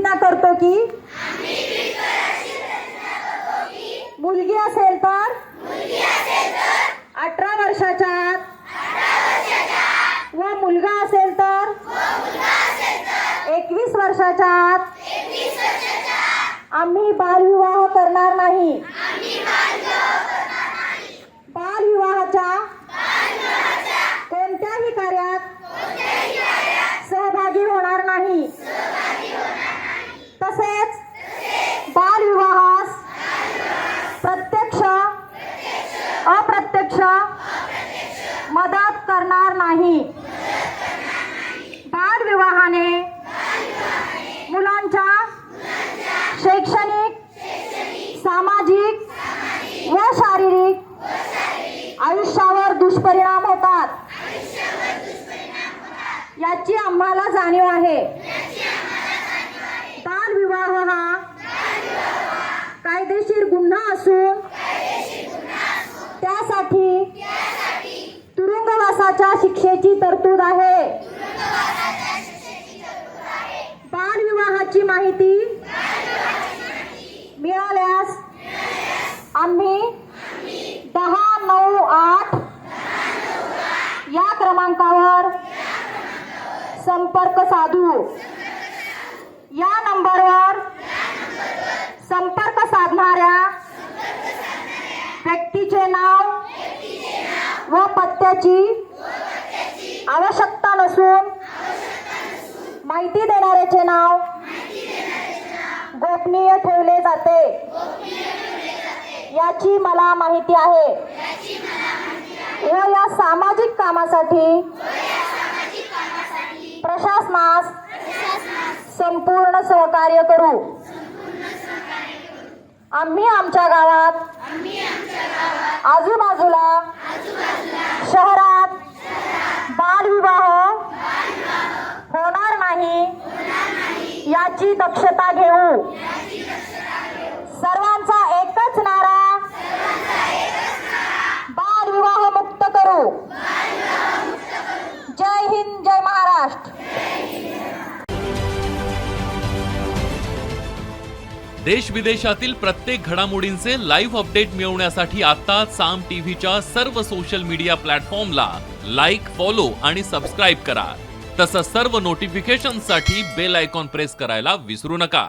प्रतिज्ञा करतो की मुलगी असेल तर 18 वर्षाच्या आत व मुलगा असेल तर 21 वर्षाच्या आत आम्ही बालविवाह करणार नाही. बालविवाहाच्या कोणत्याही कार्यात सहभागी होणार नाही. तसेच बालविवाहास प्रत्यक्ष अप्रत्यक्ष मदत करणार नाही. बालविवाहाने मुलांच्या शैक्षणिक, सामाजिक व शारीरिक आयुष्यावर दुष्परिणाम होतात. याची आम्हाला जाणीव आहे. बालविवाह हा कायदेशीर गुन्हा असून त्यासाठी तुरुंगवासाच्या शिक्षेची तरतूद आहे. बालविवाहाची माहिती मिळाल्यास आम्ही 1098 या क्रमांकावर संपर्क साधू. या नंबरवर संपर्क साधणाऱ्या व्यक्तीचे नाव व पत्त्याची आवश्यकता नसून माहिती देणाऱ्याचे नाव गोपनीय ठेवले जाते. याची मला माहिती आहे व या सामाजिक कामासाठी प्रशासनास संपूर्ण सहकार्य करू. आम्ही आमच्या गावात आजूबाजूला शहरात बालविवाह होणार नाही याची दक्षता घेऊ. सर्वांचा एकच नारा, बालविवाह मुक्त करू. जय हिंद, जय महाराष्ट्र. देश विदेशातील प्रत्येक घडामोडींचे लाईव्ह अपडेट मिळवण्यासाठी आता साम टीव्हीच्या सर्व सोशल मीडिया प्लॅटफॉर्मला लाईक, फॉलो आणि सबस्क्राईब करा. तसंच सर्व नोटिफिकेशनसाठी बेल आयकॉन प्रेस करायला विसरू नका.